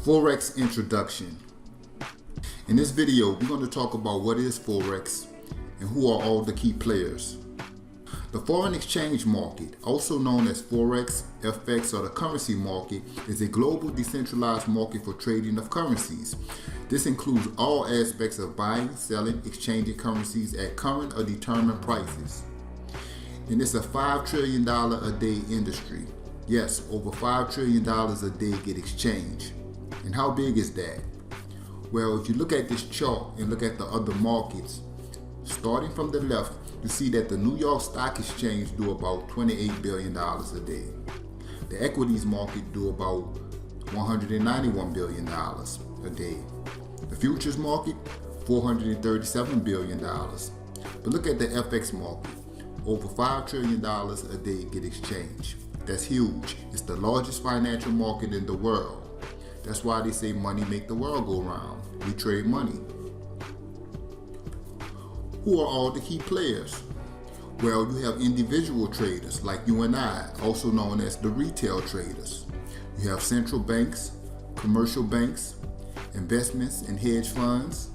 Forex introduction. In this video, we're going to talk about what is Forex and who are all the key players. The foreign exchange market, also known as Forex, FX, or the currency market, is a global decentralized market for trading of currencies. This includes all aspects of buying, selling, exchanging currencies at current or determined prices. And it's a $5 trillion a day industry. Yes, over $5 trillion a day get exchanged. And how big is that? Well, if you look at this chart and look at the other markets, starting from the left, you see that the New York Stock Exchange do about $28 billion a day. The equities market do about $191 billion a day. The futures market, $437 billion. But look at the FX market. Over $5 trillion a day get exchanged. That's huge. It's the largest financial market in the world. That's why they say money make the world go round. We trade money. Who are all the key players? Well, you have individual traders like you and I, also known as the retail traders. You have central banks, commercial banks, investments and hedge funds,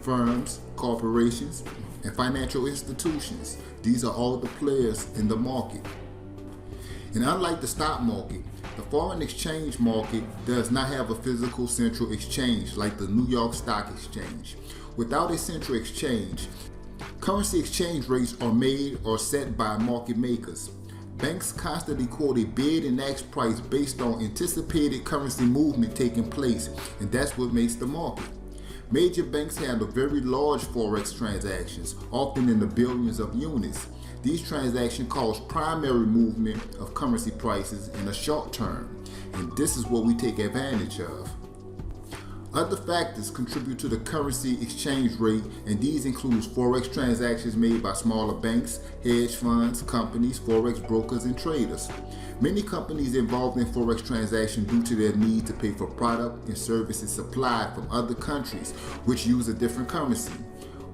firms, corporations, and financial institutions. These are all the players in the market. And unlike the stock market, the foreign exchange market does not have a physical central exchange like the New York Stock Exchange. Without a central exchange, currency exchange rates are made or set by market makers. Banks constantly quote a bid and ask price based on anticipated currency movement taking place, and that's what makes the market. Major banks handle very large forex transactions, often in the billions of units. These transactions cause primary movement of currency prices in the short term, and this is what we take advantage of. Other factors contribute to the currency exchange rate, and these include forex transactions made by smaller banks, hedge funds, companies, forex brokers, and traders. Many companies involved in forex transactions due to their need to pay for product and services supplied from other countries which use a different currency.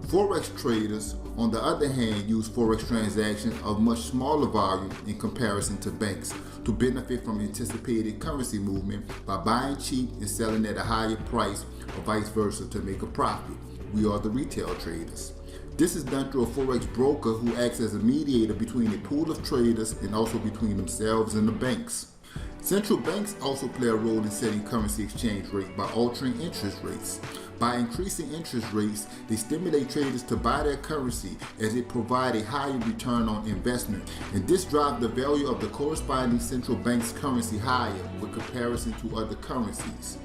Forex traders, on the other hand, use forex transactions of much smaller volume in comparison to banks to benefit from anticipated currency movement by buying cheap and selling at a higher price, or vice versa, to make a profit. We are the retail traders. This is done through a forex broker who acts as a mediator between a pool of traders and also between themselves and the banks. Central banks also play a role in setting currency exchange rate by altering interest rates. By increasing interest rates, they stimulate traders to buy their currency as it provides a higher return on investment, and this drives the value of the corresponding central bank's currency higher with comparison to other currencies.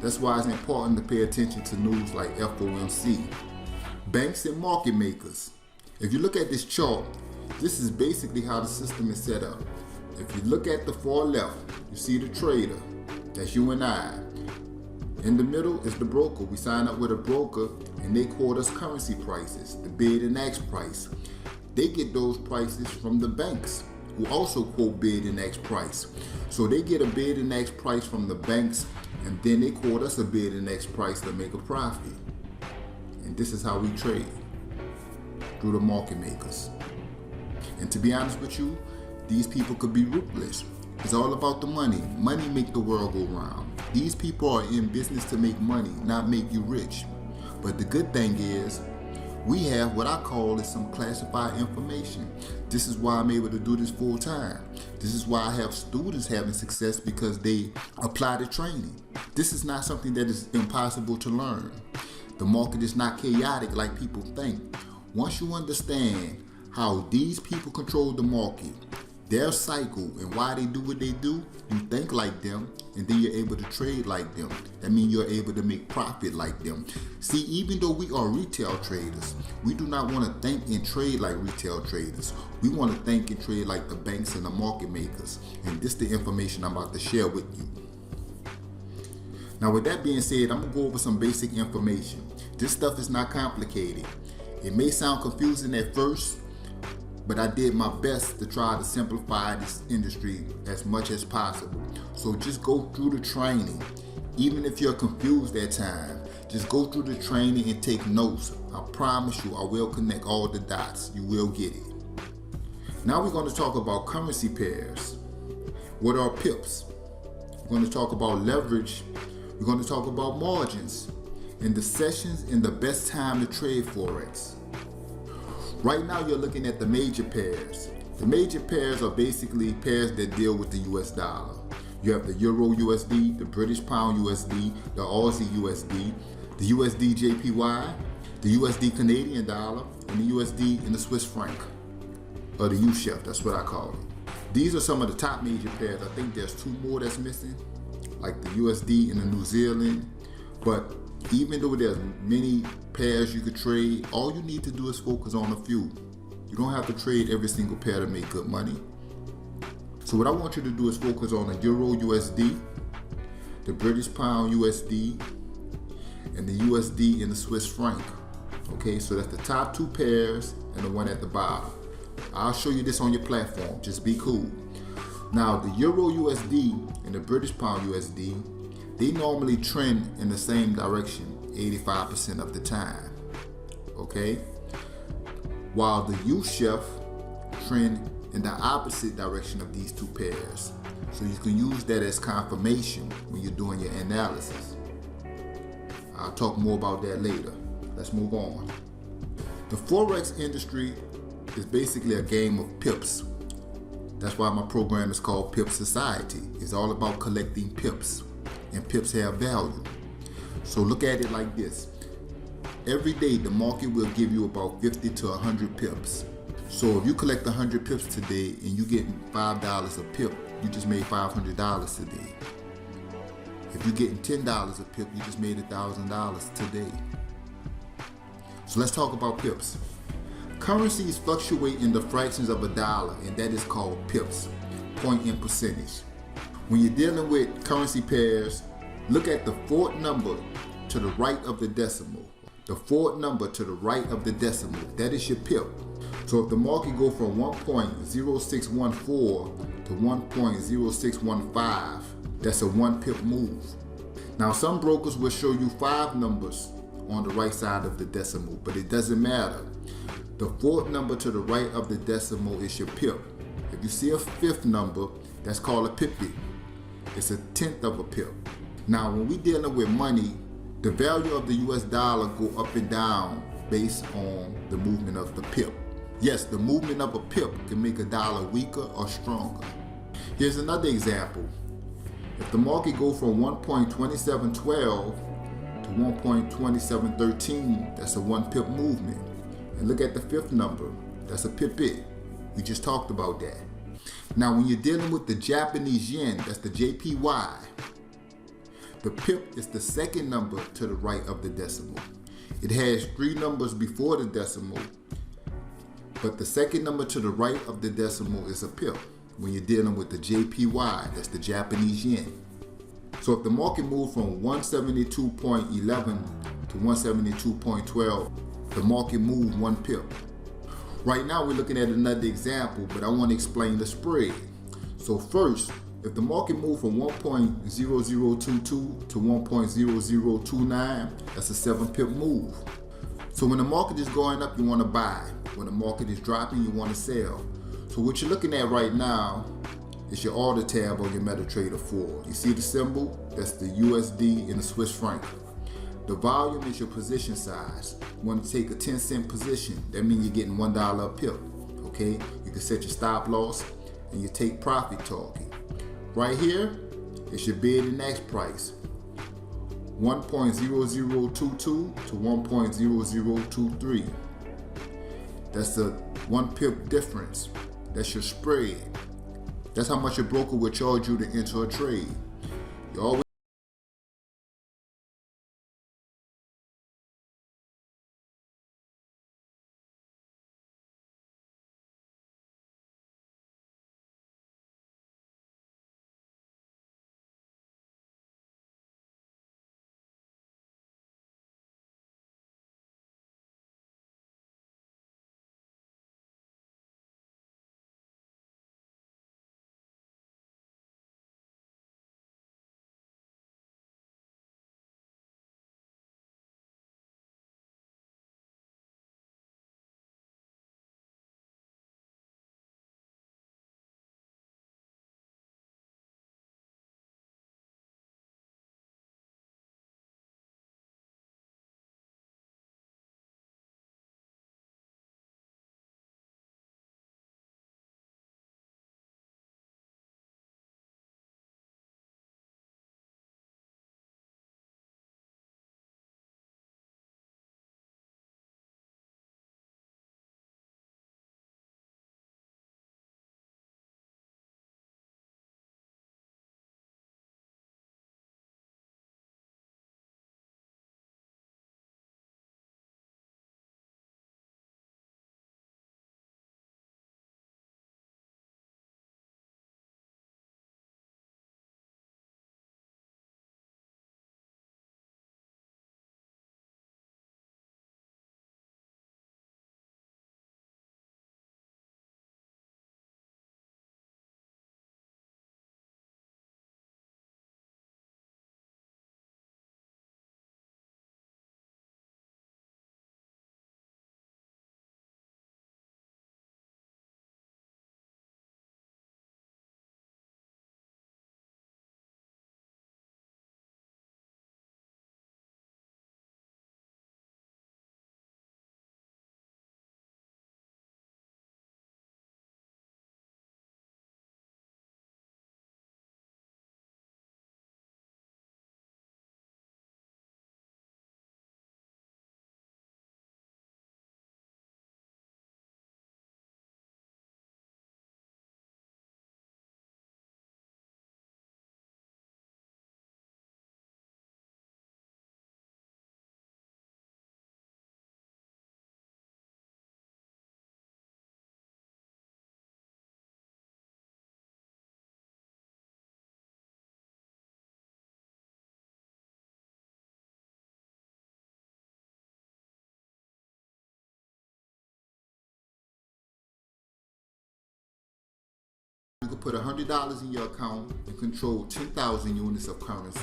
That's why it's important to pay attention to news like FOMC. Banks and market makers. If you look at this chart, this is basically how the system is set up. If you look at the far left, you see the trader. That's you and I. In the middle is the broker. We sign up with a broker and they quote us currency prices, the bid and ask price. They get those prices from the banks who also quote bid and ask price. So they get a bid and ask price from the banks, and then they quote us a bid and ask price to make a profit. And this is how we trade, through the market makers. And to be honest with you, these people could be ruthless. It's all about the money. Money make the world go round. These people are in business to make money, not make you rich. But the good thing is, we have what I call is some classified information. This is why I'm able to do this full time. This is why I have students having success, because they apply the training. This is not something that is impossible to learn. The market is not chaotic like people think. Once you understand how these people control the market, their cycle, and why they do what they do, you think like them, and then you're able to trade like them. That means you're able to make profit like them. See, even though we are retail traders, we do not want to think and trade like retail traders. We want to think and trade like the banks and the market makers. And this is the information I'm about to share with you. Now, with that being said, I'm going to go over some basic information. This stuff is not complicated. It may sound confusing at first, but I did my best to try to simplify this industry as much as possible. So just go through the training. Even if you're confused at times, just go through the training and take notes. I promise you, I will connect all the dots. You will get it. Now we're going to talk about currency pairs. What are pips? We're going to talk about leverage. We're going to talk about margins and the sessions and the best time to trade forex. Right now you're looking at the major pairs. The major pairs are basically pairs that deal with the US dollar. You have the Euro USD, the British Pound USD, the Aussie USD, the USD JPY, the USD Canadian dollar, and the USD and the Swiss franc, or the U-Chef, that's what I call it. These are some of the top major pairs. I think there's two more that's missing, like the USD and the New Zealand. But even though there's many pairs you could trade, all you need to do is focus on a few. You don't have to trade every single pair to make good money. So what I want you to do is focus on the Euro USD, the British Pound USD, and the USD and the Swiss franc. Okay, so that's the top two pairs and the one at the bottom. I'll show you this on your platform, just be cool. Now the Euro USD and the British Pound USD, they normally trend in the same direction 85% of the time, okay? While the U-Chef trend in the opposite direction of these two pairs. So you can use that as confirmation when you're doing your analysis. I'll talk more about that later. Let's move on. The Forex industry is basically a game of pips. That's why my program is called Pip Society. It's all about collecting pips, and pips have value. So look at it like this. Every day the market will give you about 50 to 100 pips. So if you collect 100 pips today and you get $5 a pip, you just made $500 today. If you're getting $10 a pip, you just made $1,000 today. So let's talk about pips. Currencies fluctuate in the fractions of a dollar, and that is called pips, point in percentage. When you're dealing with currency pairs, look at the fourth number to the right of the decimal. The fourth number to the right of the decimal, that is your pip. So if the market go from 1.0614 to 1.0615, that's a 1 pip move. Now some brokers will show you 5 numbers on the right side of the decimal, but it doesn't matter. The fourth number to the right of the decimal is your pip. If you see a 5th number, that's called a pipit. It's a 1/10 of a pip. Now when we're dealing with money, the value of the US dollar go up and down based on the movement of the pip. Yes, the movement of a pip can make a dollar weaker or stronger. Here's another example. If the market go from 1.2712 to 1.2713, that's a 1 pip movement. And look at the 5th number, that's a pipit. We just talked about that. Now when you're dealing with the Japanese yen, that's the JPY, the pip is the 2nd number to the right of the decimal. It has 3 numbers before the decimal, but the 2nd number to the right of the decimal is a pip when you're dealing with the JPY, that's the Japanese yen. So if the market moved from 172.11 to 172.12, the market moved 1 pip. Right now we're looking at another example, but I want to explain the spread. So first, if the market moved from 1.0022 to 1.0029, that's a 7 pip move. So when the market is going up, you want to buy. When the market is dropping, you want to sell. So what you're looking at right now is your order tab on your MetaTrader 4. You see the symbol? That's the USD and the Swiss franc. The volume is your position size. You want to take a 10-cent position. That means you're getting $1 a pip. Okay? You can set your stop loss and your take profit target. Right here, it's your bid and ask price. 1.0022 to 1.0023. That's a 1 pip difference. That's your spread. That's how much your broker will charge you to enter a trade. You always put $100 in your account and control 10,000 units of currency.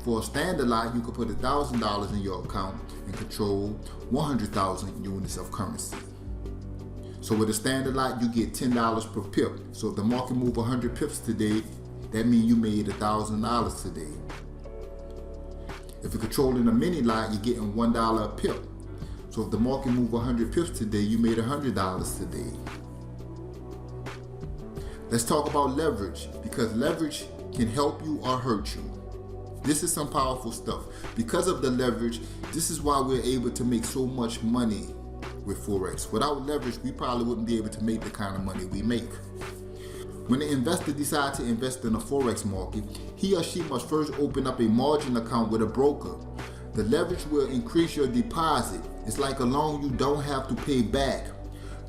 For a standard lot, you could put $1,000 in your account and control 100,000 units of currency. So with a standard lot, you get $10 per pip. So if the market move 100 pips today, that means you made $1,000 today. If you're controlling a mini lot, you're getting $1 a pip. So if the market move 100 pips today, you made $100 today. Let's talk about leverage, because leverage can help you or hurt you. This is some powerful stuff. Because of the leverage, this is why we're able to make so much money with forex. Without leverage, we probably wouldn't be able to make the kind of money we make. When an investor decides to invest in a forex market, he or she must first open up a margin account with a broker. The leverage will increase your deposit. It's like a loan you don't have to pay back.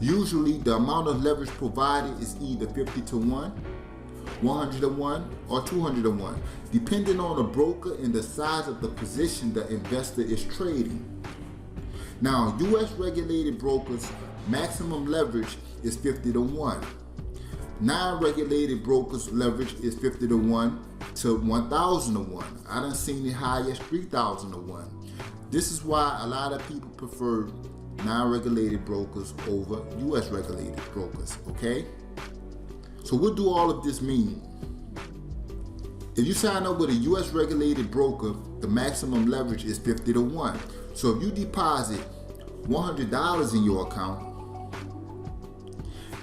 Usually, the amount of leverage provided is either 50 to 1, 100 to 1, or 200 to 1, depending on the broker and the size of the position the investor is trading. Now, U.S. regulated brokers' maximum leverage is 50 to 1. Non-regulated brokers' leverage is 50 to 1 to 1,000 to 1. I done seen it high as 3,000 to 1. This is why a lot of people prefer non-regulated brokers over U.S. regulated brokers, okay? So what do all of this mean? If you sign up with a U.S. regulated broker, the maximum leverage is 50 to 1. So if you deposit $100 in your account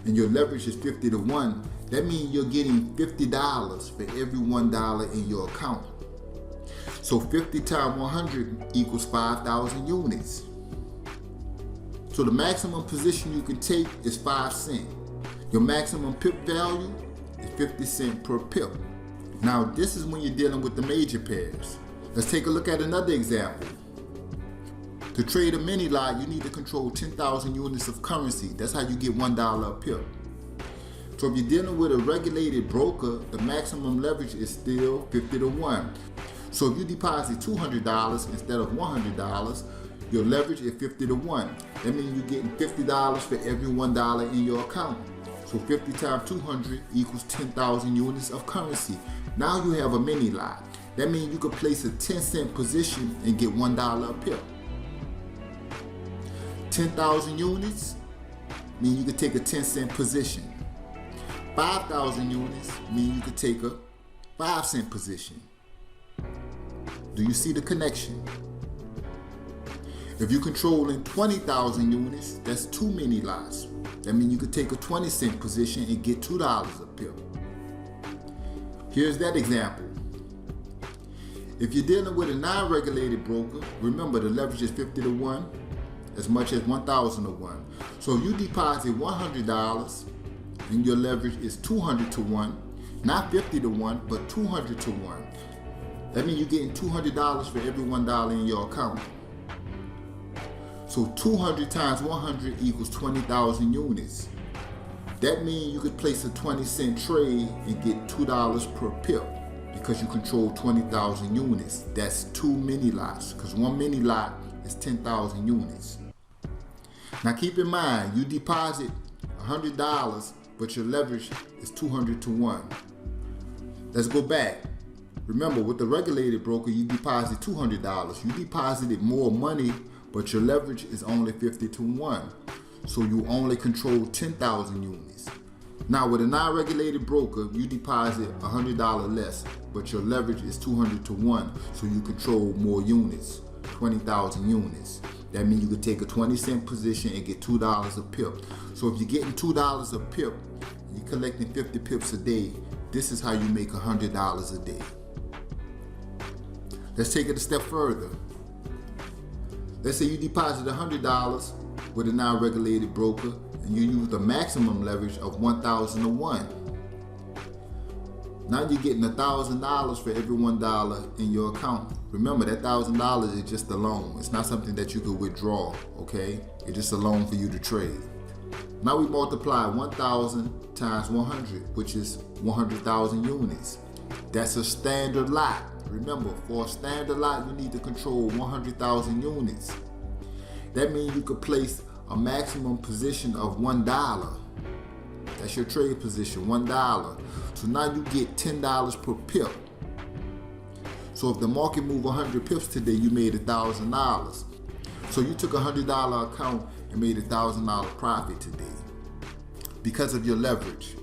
and your leverage is 50 to 1, that means you're getting $50 for every $1 in your account. So 50 times 100 equals 5,000 units. So the maximum position you can take is 5 cents. Your maximum pip value is 50 cents per pip. Now this is when you're dealing with the major pairs. Let's take a look at another example. To trade a mini lot, you need to control 10,000 units of currency. That's how you get $1 a pip. So if you're dealing with a regulated broker, the maximum leverage is still 50 to 1. So if you deposit $200 instead of $100, your leverage is 50 to 1. That means you're getting $50 for every $1 in your account. So 50 times 200 equals 10,000 units of currency. Now you have a mini lot. That means you could place a 10-cent position and get $1 a pip. 10,000 units mean you could take a 10-cent position. 5,000 units mean you could take a 5-cent position. Do you see the connection? If you're controlling 20,000 units, that's 2 mini lots. That means you could take a 20-cent position and get $2 a pip. Here's that example. If you're dealing with a non-regulated broker, remember the leverage is 50 to 1, as much as 1,000 to 1. So if you deposit $100 and your leverage is 200 to 1, not 50 to 1, but 200 to 1. That means you're getting $200 for every $1 in your account. So 200 times 100 equals 20,000 units. That means you could place a 20-cent trade and get $2 per pip because you control 20,000 units. That's 2 mini lots, because one mini lot is 10,000 units. Now keep in mind, you deposit $100, but your leverage is 200 to 1. Let's go back. Remember, with the regulated broker, you deposit $200. You deposited more money, but your leverage is only 50 to 1. So you only control 10,000 units. Now with a non-regulated broker, you deposit $100 less, but your leverage is 200 to 1. So you control more units, 20,000 units. That means you could take a 20-cent position and get $2 a pip. So if you're getting $2 a pip, and you're collecting 50 pips a day, this is how you make $100 a day. Let's take it a step further. Let's say you deposit $100 with a non-regulated broker and you use the maximum leverage of 1,000 to 1. Now you're getting $1,000 for every $1 in your account. Remember, that $1,000 is just a loan. It's not something that you could withdraw, okay? It's just a loan for you to trade. Now we multiply 1,000 times 100, which is 100,000 units. That's a standard lot. Remember, for a standard lot, you need to control 100,000 units. That means you could place a maximum position of $1. That's your trade position, $1. So now you get $10 per pip. So if the market moved 100 pips today, you made $1,000. So you took a $100 account and made $1,000 profit today because of your leverage.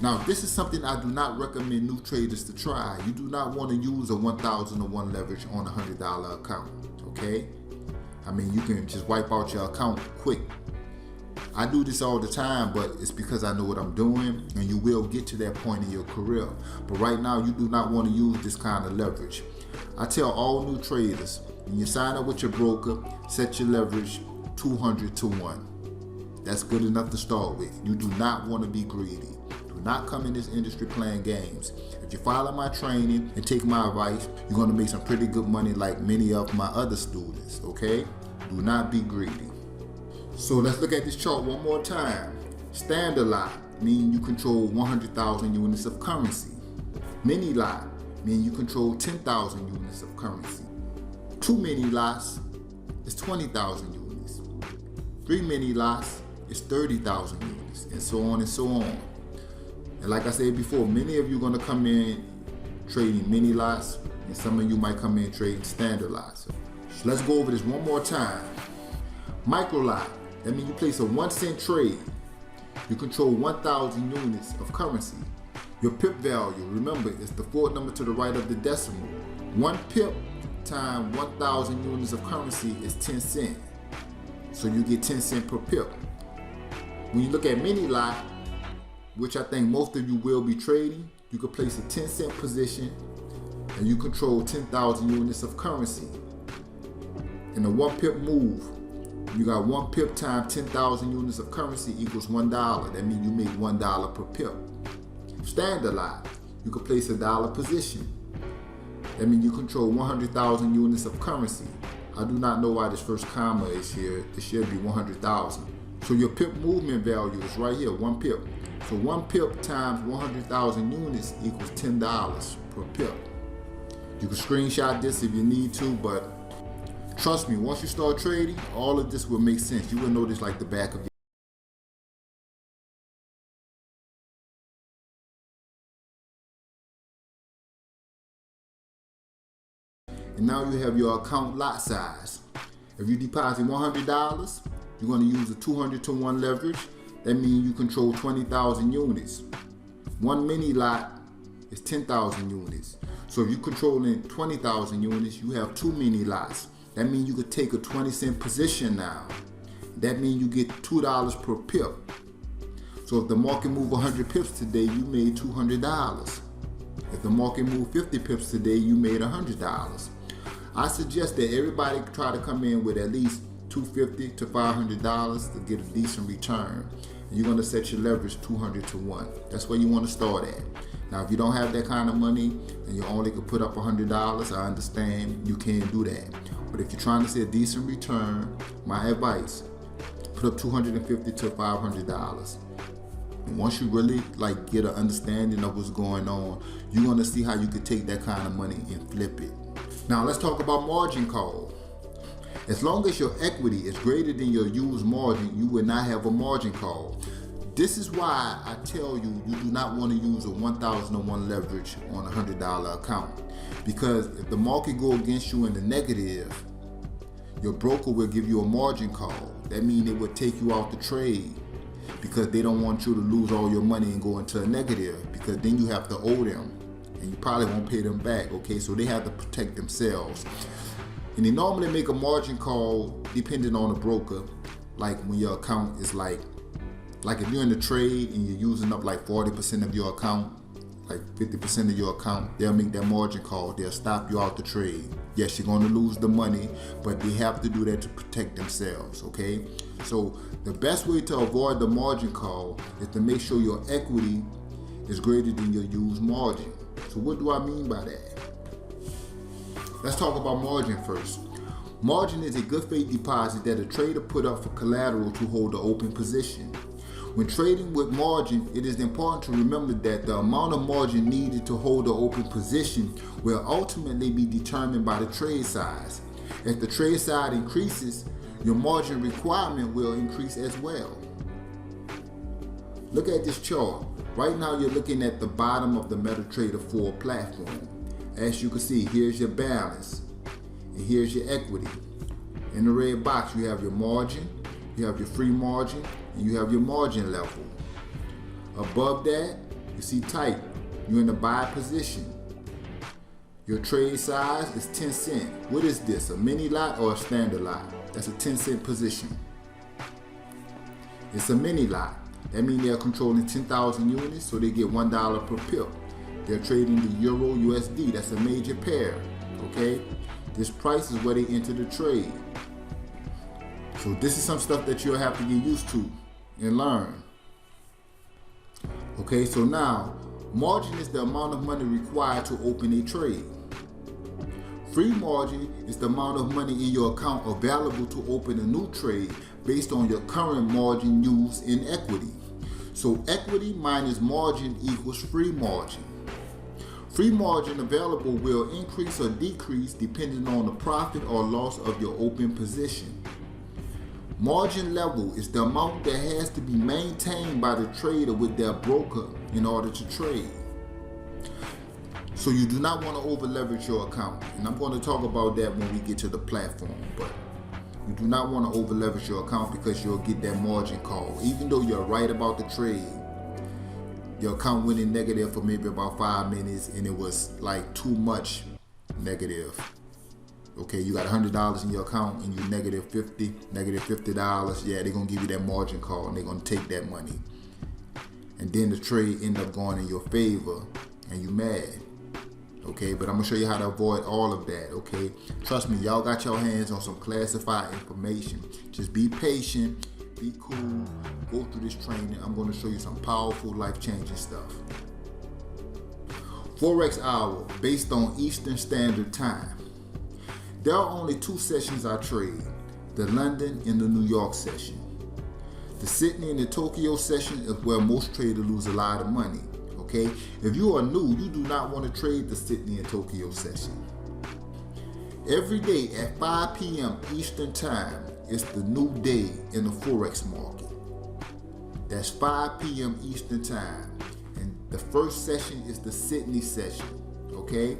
Now, this is something I do not recommend new traders to try. You do not want to use a 1,001 leverage on a $100 account, okay? I mean, you can just wipe out your account quick. I do this all the time, but it's because I know what I'm doing, and you will get to that point in your career. But right now, you do not want to use this kind of leverage. I tell all new traders, when you sign up with your broker, set your leverage 200 to 1. That's good enough to start with. You do not want to be greedy. Do not come in this industry playing games. If you follow my training and take my advice, you're going to make some pretty good money like many of my other students, okay? Do not be greedy. So let's look at this chart one more time. Standard lot means you control 100,000 units of currency. Mini lot means you control 10,000 units of currency. 2 mini lots is 20,000 units. 3 mini lots is 30,000 units, and so on and so on. And like I said before, many of you are going to come in trading mini lots, and some of you might come in trading standard lots. So let's go over this one more time. Micro lot, that means you place a 1 cent trade. You control 1,000 units of currency. Your pip value, remember, it's the fourth number to the right of the decimal. 1 pip times 1,000 units of currency is 10 cents. So you get 10 cents per pip. When you look at mini lot, which I think most of you will be trading, you could place a 10 cent position and you control 10,000 units of currency. In a 1 pip move, you got 1 pip times 10,000 units of currency equals $1. That means you make $1 per pip. Standard lot, you could place a $1 position. That means you control 100,000 units of currency. I do not know why this first comma is here. It should be 100,000. So your pip movement value is right here, 1 pip. So 1 pip times 100,000 units equals $10 per pip. You can screenshot this if you need to, but trust me, once you start trading, all of this will make sense. You will know this like the back of your And now you have your account lot size. If you deposit $100, you're going to use a 200 to 1 leverage. That means you control 20,000 units. 1 mini lot is 10,000 units. So if you're controlling 20,000 units, you have 2 mini lots. That means you could take a 20 cent position now. That means you get $2 per pip. So if the market moved 100 pips today, you made $200. If the market moved 50 pips today, you made $100. I suggest that everybody try to come in with at least $250 to $500 to get a decent return. And you're going to set your leverage 200 to 1. That's where you want to start at. Now, if you don't have that kind of money and you only could put up $100, I understand you can't do that. But if you're trying to see a decent return, my advice, put up $250 to $500. And once you really get an understanding of what's going on, you're going to see how you could take that kind of money and flip it. Now let's talk about margin call. As long as your equity is greater than your used margin, you will not have a margin call. This is why I tell you, you do not want to use a 1,001 leverage on a $100 account. Because if the market go against you in the negative, your broker will give you a margin call. That means it will take you out the trade because they don't want you to lose all your money and go into a negative, because then you have to owe them and you probably won't pay them back, okay? So they have to protect themselves. And they normally make a margin call depending on the broker, like when your account is like if you're in the trade and you're using up like 40% of your account, like 50% of your account, they'll make that margin call. They'll stop you out the trade. Yes, you're going to lose the money, but they have to do that to protect themselves, okay? So the best way to avoid the margin call is to make sure your equity is greater than your used margin. So what do I mean by that? Let's talk about margin first. Margin is a good faith deposit that a trader put up for collateral to hold the open position. When trading with margin, it is important to remember that the amount of margin needed to hold the open position will ultimately be determined by the trade size. If the trade size increases, your margin requirement will increase as well. Look at this chart. Right now you're looking at the bottom of the MetaTrader 4 platform. As you can see, here's your balance and here's your equity. In the red box you have your margin, you have your free margin, and you have your margin level. Above that, you see type. You're in the buy position. Your trade size is 10 cents. What is this, a mini lot or a standard lot? That's a 10-cent position. It's a mini lot. That means they're controlling 10,000 units, so they get $1 per pip. They're trading the Euro USD. That's a major pair, okay? This price is where they enter the trade. So this is some stuff that you'll have to get used to and learn. Okay, so now, margin is the amount of money required to open a trade. Free margin is the amount of money in your account available to open a new trade based on your current margin used in equity. So equity minus margin equals free margin. Free margin available will increase or decrease depending on the profit or loss of your open position. Margin level is the amount that has to be maintained by the trader with their broker in order to trade. So you do not want to over leverage your account. And I'm going to talk about that when we get to the platform. But you do not want to over leverage your account because you'll get that margin call. Even though you're right about the trade, your account went in negative for maybe about 5 minutes and it was like too much negative. Okay, you got $100 in your account and you're negative $50. Yeah, they're going to give you that margin call and they're going to take that money. And then the trade end up going in your favor and you mad. Okay, but I'm going to show you how to avoid all of that, okay? Trust me, y'all got your hands on some classified information. Just be patient, be cool, go through this training. I'm going to show you some powerful, life-changing stuff. Forex hour based on Eastern Standard Time. There are only 2 sessions I trade, the London and the New York session. The Sydney and the Tokyo session is where most traders lose a lot of money. Okay, if you are new, you do not want to trade the Sydney and Tokyo session. Every day at 5 p.m. Eastern Time is the new day in the Forex market. That's 5 p.m. Eastern Time. And the first session is the Sydney session. Okay,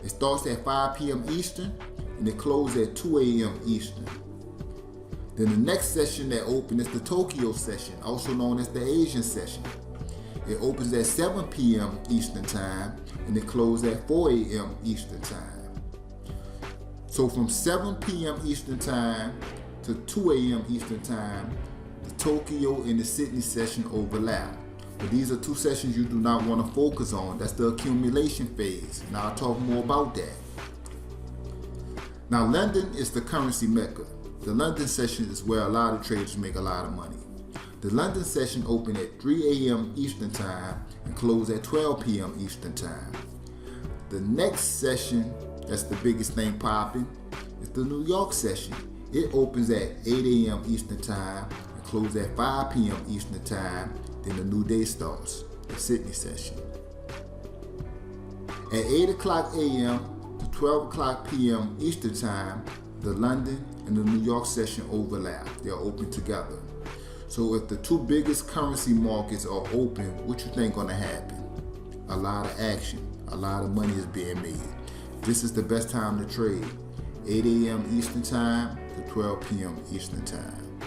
it starts at 5 p.m. Eastern and it closes at 2 a.m. Eastern. Then the next session that opens is the Tokyo session, also known as the Asian session. It opens at 7 p.m. Eastern Time and it closes at 4 a.m. Eastern Time. So from 7 p.m. Eastern Time to 2 a.m. Eastern Time, the Tokyo and the Sydney session overlap. But these are 2 sessions you do not want to focus on. That's the accumulation phase. And I'll talk more about that. Now London is the currency mecca. The London session is where a lot of traders make a lot of money. The London session opened at 3 a.m. Eastern Time and closed at 12 p.m. Eastern Time. The next session, that's the biggest thing popping, is the New York session. It opens at 8 a.m. Eastern Time and closes at 5 p.m. Eastern Time. Then the new day starts, the Sydney session. At 8 o'clock a.m. to 12 o'clock p.m. Eastern Time, the London and the New York session overlap. They're open together. So if the 2 biggest currency markets are open, what you think gonna happen? A lot of action, a lot of money is being made. This is the best time to trade, 8 a.m. Eastern Time to 12 p.m. Eastern Time.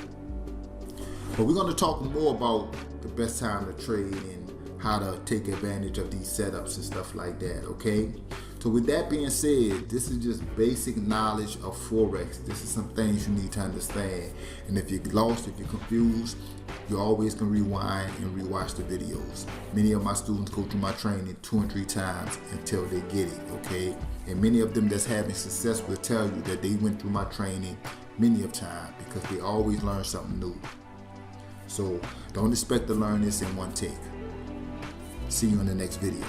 But we're gonna talk more about the best time to trade and how to take advantage of these setups and stuff like that, okay? So with that being said, this is just basic knowledge of Forex. This is some things you need to understand. And if you're lost, if you're confused, you always can rewind and rewatch the videos. Many of my students go through my training 2 and 3 times until they get it, okay? And many of them that's having success will tell you that they went through my training many of times because they always learn something new. So don't expect to learn this in one take. See you in the next video.